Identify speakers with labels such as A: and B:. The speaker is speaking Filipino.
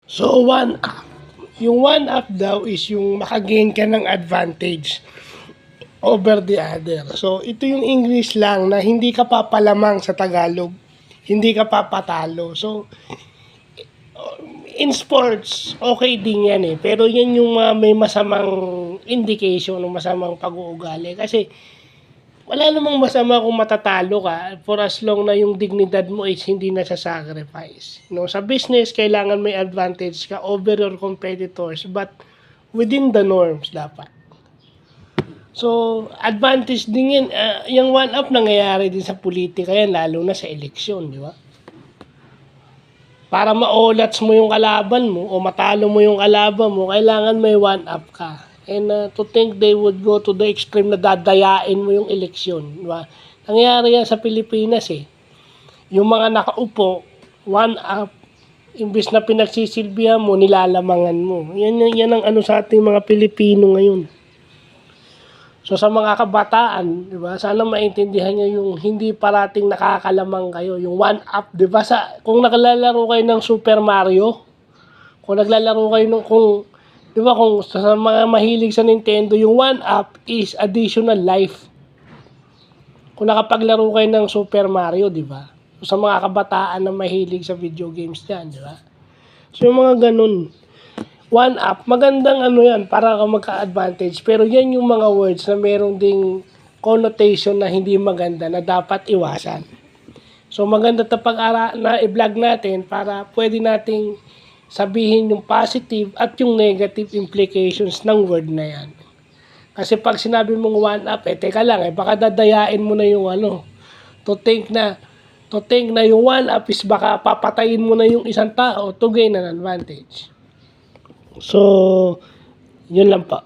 A: So, one up. Yung one up daw is yung makagain ka ng advantage over the other. So, ito yung English lang na hindi ka papalamang sa Tagalog. Hindi ka papatalo. So, in sports, okay din yan eh. Pero yan yung may masamang indication, masamang pag-uugali. Kasi, wala namang masama kung matatalo ka for as long na yung dignidad mo is hindi na sacrifice. No, sa business, kailangan may advantage ka over your competitors but within the norms dapat. So, advantage din yan. Yung one-up nangyayari din sa politika yan, lalo na sa eleksyon, di ba? Para maolats mo yung kalaban mo o matalo mo yung kalaban mo, kailangan may one-up ka. And to think they would go to the extreme na dadayain mo yung eleksyon. Diba? Nangyayari yan sa Pilipinas eh. Yung mga nakaupo, one-up, imbis na pinagsisilbihan mo, nilalamangan mo. Yan ang ano sa ating mga Pilipino ngayon. So sa mga kabataan, 'di ba? Sana maintindihan niyo yung hindi parating nakakalamang kayo, yung one up, 'di ba? Kung naglalaro kayo ng Super Mario, kung naglalaro kayo ng 'di ba kung sa mga mahilig sa Nintendo, yung one up is additional life. Kung nakapaglaro kayo ng Super Mario, 'di ba? So, sa mga kabataan na mahilig sa video games 'yan, 'di ba? So yung mga ganun, one up, magandang ano yan, para ka magka-advantage. Pero yan yung mga words na merong ding connotation na hindi maganda na dapat iwasan. So maganda ito na i-vlog natin para pwede nating sabihin yung positive at yung negative implications ng word na yan. Kasi pag sinabi mong one up, teka lang, baka dadayain mo na yung ano, to think na yung one up is baka papatayin mo na yung isang tao to gain an advantage. So, yun lang po.